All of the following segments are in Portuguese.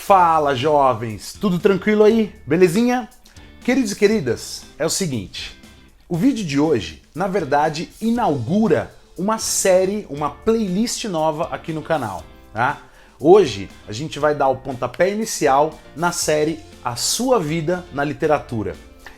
Fala, jovens! Tudo tranquilo aí? Belezinha? Queridos e queridas, é o seguinte, o vídeo de hoje, na verdade, inaugura uma série, uma playlist nova aqui no canal, tá? Hoje a gente vai dar o pontapé inicial na série A Sua Vida na Literatura.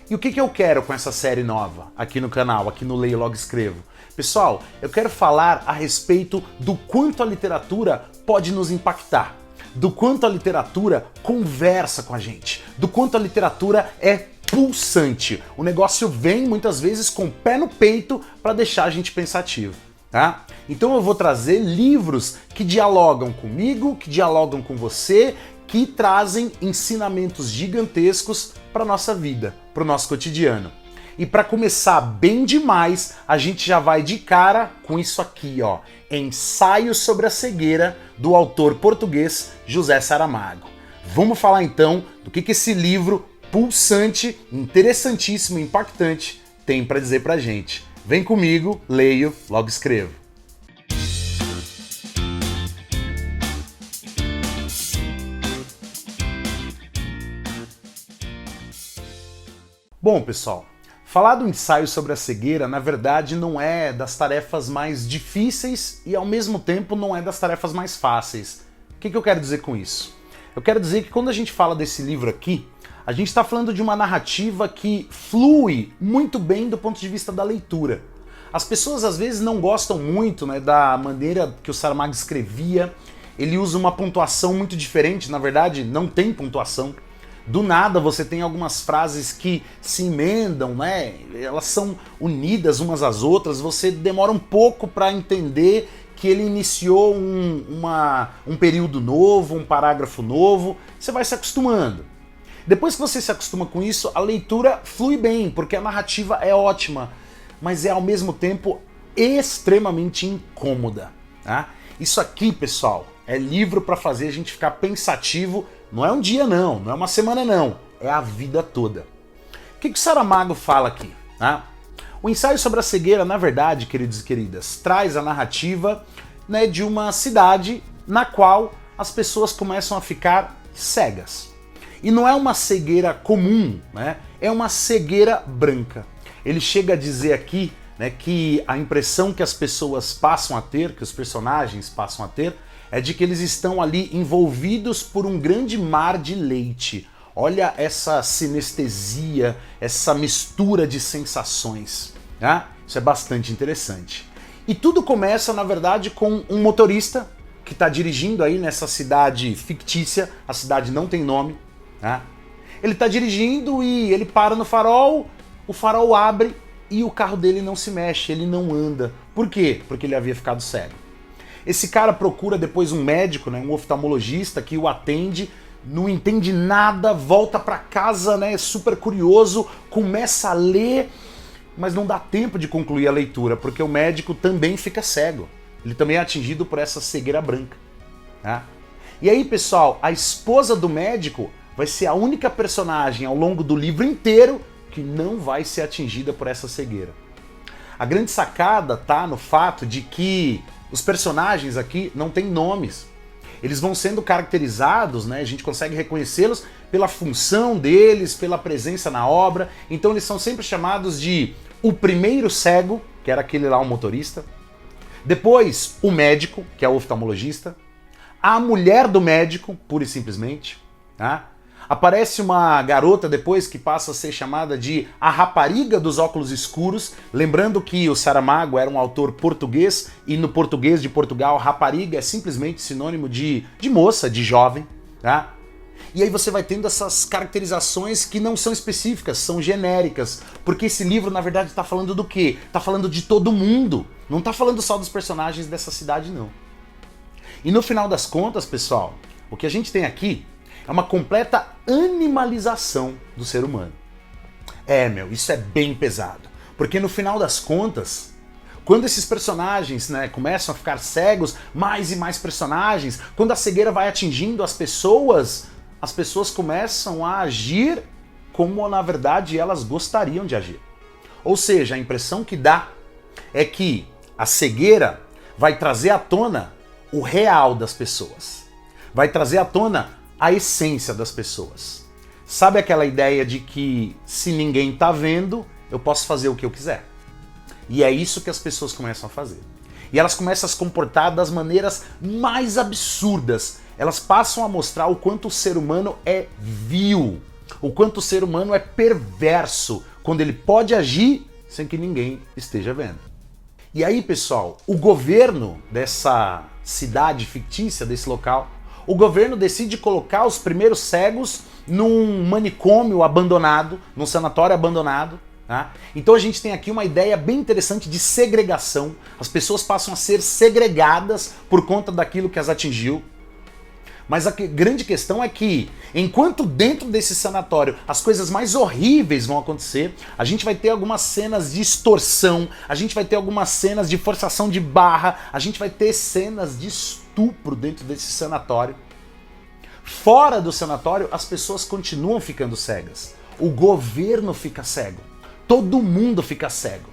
E o que eu quero com essa série nova aqui no canal, aqui no Leio Logo Escrevo? Pessoal, eu quero falar a respeito do quanto a literatura pode nos impactar, do quanto a literatura conversa com a gente, do quanto a literatura é pulsante. O negócio vem muitas vezes com o pé no peito para deixar a gente pensativo, tá? Então eu vou trazer livros que dialogam comigo, que dialogam com você, que trazem ensinamentos gigantescos para nossa vida, para o nosso cotidiano. E para começar bem demais, a gente já vai de cara com isso aqui, ó, Ensaio sobre a Cegueira, do autor português José Saramago. Vamos falar então do que esse livro pulsante, interessantíssimo, impactante tem para dizer pra gente. Vem comigo, leio, logo escrevo. Bom, pessoal, falar do ensaio sobre a cegueira, na verdade, não é das tarefas mais difíceis e, ao mesmo tempo, não é das tarefas mais fáceis. O que eu quero dizer com isso? Eu quero dizer que quando a gente fala desse livro aqui, a gente está falando de uma narrativa que flui muito bem do ponto de vista da leitura. As pessoas, às vezes, não gostam muito, né, da maneira que o Saramago escrevia. Ele usa uma pontuação muito diferente, na verdade, não tem pontuação. Do nada você tem algumas frases que se emendam, né? Elas são unidas umas às outras, você demora um pouco para entender que ele iniciou um período novo, um parágrafo novo, você vai se acostumando. Depois que você se acostuma com isso, a leitura flui bem, porque a narrativa é ótima, mas é ao mesmo tempo extremamente incômoda, tá? Isso aqui, pessoal, é livro para fazer a gente ficar pensativo. Não é um dia não, não é uma semana não, é a vida toda. O que o Saramago fala aqui? Né? O ensaio sobre a cegueira, na verdade, queridos e queridas, traz a narrativa, né, de uma cidade na qual as pessoas começam a ficar cegas. E não é uma cegueira comum, né? É uma cegueira branca. Ele chega a dizer aqui, né, que a impressão que as pessoas passam a ter, que os personagens passam a ter, é de que eles estão ali envolvidos por um grande mar de leite. Olha essa sinestesia, essa mistura de sensações. Né? Isso é bastante interessante. E tudo começa, na verdade, com um motorista que está dirigindo aí nessa cidade fictícia, a cidade não tem nome. Né? Ele está dirigindo e ele para no farol, o farol abre e o carro dele não se mexe, ele não anda. Por quê? Porque ele havia ficado cego. Esse cara procura depois um médico, né, um oftalmologista que o atende, não entende nada, volta para casa, né, super curioso, começa a ler, mas não dá tempo de concluir a leitura, porque o médico também fica cego. Ele também é atingido por essa cegueira branca. Tá? E aí, pessoal, a esposa do médico vai ser a única personagem ao longo do livro inteiro que não vai ser atingida por essa cegueira. A grande sacada tá no fato de que os personagens aqui não têm nomes. Eles vão sendo caracterizados, né? A gente consegue reconhecê-los pela função deles, pela presença na obra. Então eles são sempre chamados de o primeiro cego, que era aquele lá, o motorista. Depois, o médico, que é o oftalmologista. A mulher do médico, pura e simplesmente. Tá? Aparece uma garota depois que passa a ser chamada de a rapariga dos óculos escuros, lembrando que o Saramago era um autor português e no português de Portugal, rapariga é simplesmente sinônimo de moça, de jovem. Tá? E aí você vai tendo essas caracterizações que não são específicas, são genéricas, porque esse livro na verdade está falando do quê? Está falando de todo mundo, não está falando só dos personagens dessa cidade não. E no final das contas, pessoal, o que a gente tem aqui é uma completa animalização do ser humano. Isso é bem pesado. Porque no final das contas, quando esses personagens, né, começam a ficar cegos, mais e mais personagens, quando a cegueira vai atingindo as pessoas começam a agir como, na verdade, elas gostariam de agir. Ou seja, a impressão que dá é que a cegueira vai trazer à tona o real das pessoas. Vai trazer à tona a essência das pessoas. Sabe aquela ideia de que se ninguém tá vendo, eu posso fazer o que eu quiser? E é isso que as pessoas começam a fazer. E elas começam a se comportar das maneiras mais absurdas. Elas passam a mostrar o quanto o ser humano é vil, o quanto o ser humano é perverso, quando ele pode agir sem que ninguém esteja vendo. E aí, pessoal, o governo dessa cidade fictícia, desse local, o governo decide colocar os primeiros cegos num manicômio abandonado, num sanatório abandonado. Tá? Então a gente tem aqui uma ideia bem interessante de segregação. As pessoas passam a ser segregadas por conta daquilo que as atingiu. Mas a grande questão é que, enquanto dentro desse sanatório as coisas mais horríveis vão acontecer, a gente vai ter algumas cenas de extorsão, a gente vai ter algumas cenas de forçação de barra, a gente vai ter cenas de estupro dentro desse sanatório. Fora do sanatório, as pessoas continuam ficando cegas. O governo fica cego. Todo mundo fica cego.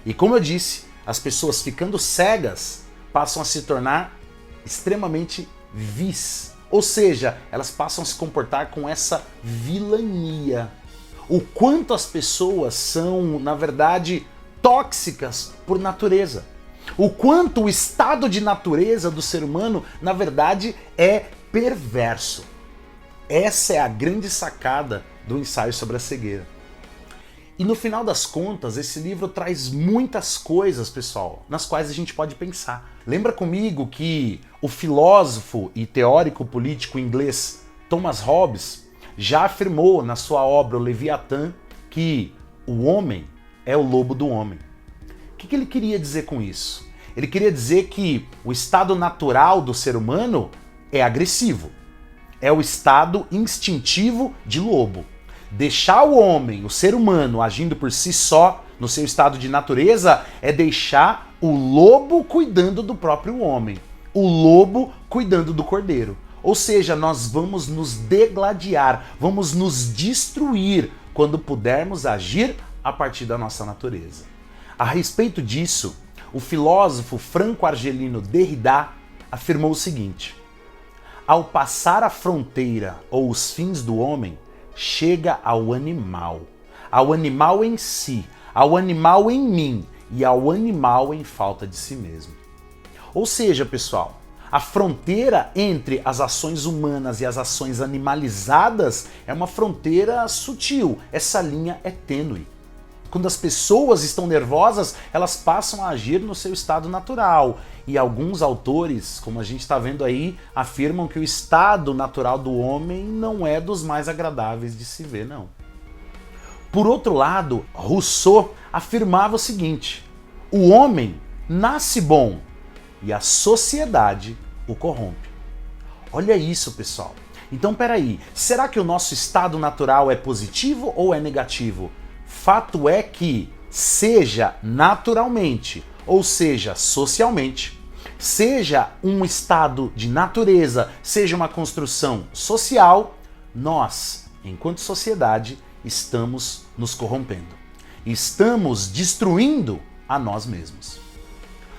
E como eu disse, as pessoas ficando cegas passam a se tornar extremamente vis. Ou seja, elas passam a se comportar com essa vilania. O quanto as pessoas são, na verdade, tóxicas por natureza. O quanto o estado de natureza do ser humano, na verdade, é perverso. Essa é a grande sacada do ensaio sobre a cegueira. E no final das contas, esse livro traz muitas coisas, pessoal, nas quais a gente pode pensar. Lembra comigo que o filósofo e teórico político inglês Thomas Hobbes já afirmou na sua obra O Leviatã que o homem é o lobo do homem. O que ele queria dizer com isso? Ele queria dizer que o estado natural do ser humano é agressivo. É o estado instintivo de lobo. Deixar o homem, o ser humano, agindo por si só, no seu estado de natureza, é deixar o lobo cuidando do próprio homem. O lobo cuidando do cordeiro. Ou seja, nós vamos nos degladiar, vamos nos destruir quando pudermos agir a partir da nossa natureza. A respeito disso, o filósofo franco-argelino Derrida afirmou o seguinte: ao passar a fronteira ou os fins do homem, chega ao animal em si, ao animal em mim e ao animal em falta de si mesmo. Ou seja, pessoal, a fronteira entre as ações humanas e as ações animalizadas é uma fronteira sutil, essa linha é tênue. Quando as pessoas estão nervosas, elas passam a agir no seu estado natural. E alguns autores, como a gente está vendo aí, afirmam que o estado natural do homem não é dos mais agradáveis de se ver, não. Por outro lado, Rousseau afirmava o seguinte: o homem nasce bom e a sociedade o corrompe. Olha isso, pessoal. Então, peraí, será que o nosso estado natural é positivo ou é negativo? Fato é que, seja naturalmente, ou seja socialmente, seja um estado de natureza, seja uma construção social, nós, enquanto sociedade, estamos nos corrompendo. Estamos destruindo a nós mesmos.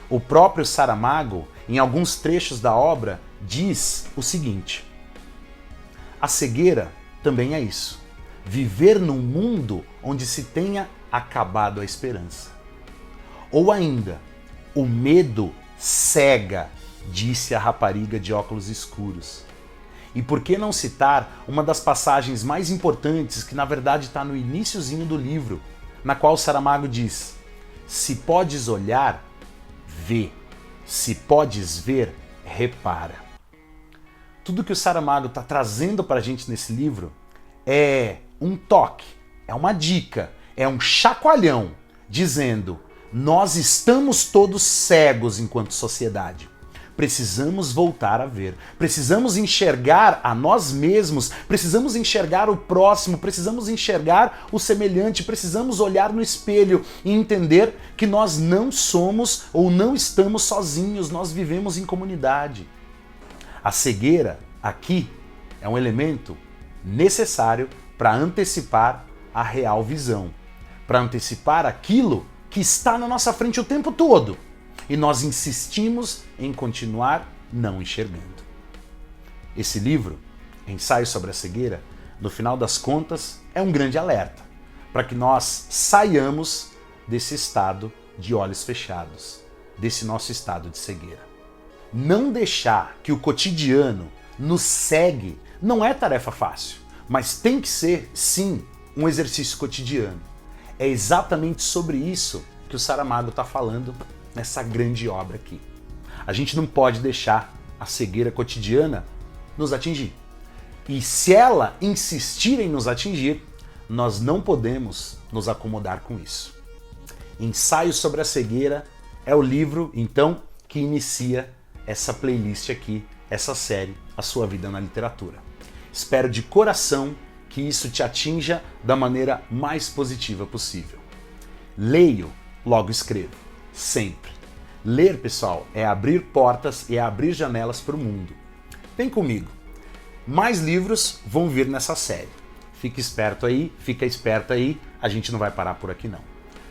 O próprio Saramago, em alguns trechos da obra, diz o seguinte: a cegueira também é isso. Viver num mundo onde se tenha acabado a esperança. Ou ainda, o medo cega, disse a rapariga de óculos escuros. E por que não citar uma das passagens mais importantes que na verdade está no iniciozinho do livro, na qual Saramago diz: se podes olhar, vê. Se podes ver, repara. Tudo que o Saramago está trazendo para a gente nesse livro é um toque, é uma dica, é um chacoalhão, dizendo: nós estamos todos cegos enquanto sociedade. Precisamos voltar a ver, precisamos enxergar a nós mesmos, precisamos enxergar o próximo, precisamos enxergar o semelhante, precisamos olhar no espelho e entender que nós não somos ou não estamos sozinhos, nós vivemos em comunidade. A cegueira, aqui, é um elemento necessário para antecipar a real visão, para antecipar aquilo que está na nossa frente o tempo todo e nós insistimos em continuar não enxergando. Esse livro Ensaio sobre a cegueira, no final das contas, é um grande alerta para que nós saiamos desse estado de olhos fechados, desse nosso estado de cegueira. Não deixar que o cotidiano nos cegue não é tarefa fácil, mas tem que ser, sim, um exercício cotidiano. É exatamente sobre isso que o Saramago está falando nessa grande obra aqui. A gente não pode deixar a cegueira cotidiana nos atingir. E se ela insistir em nos atingir, nós não podemos nos acomodar com isso. Ensaio sobre a cegueira é o livro, então, que inicia essa playlist aqui, essa série, A Sua Vida na Literatura. Espero de coração que isso te atinja da maneira mais positiva possível. Leio, logo escrevo. Sempre. Ler, pessoal, é abrir portas e é abrir janelas para o mundo. Vem comigo. Mais livros vão vir nessa série. Fica esperto aí, fica esperto aí, a gente não vai parar por aqui não.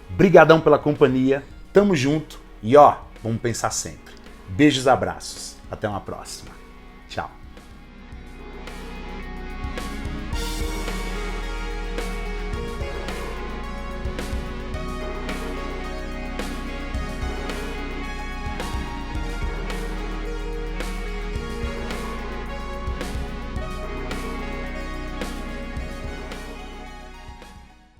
Brigadão pela companhia, tamo junto e ó, vamos pensar sempre. Beijos, abraços, até uma próxima.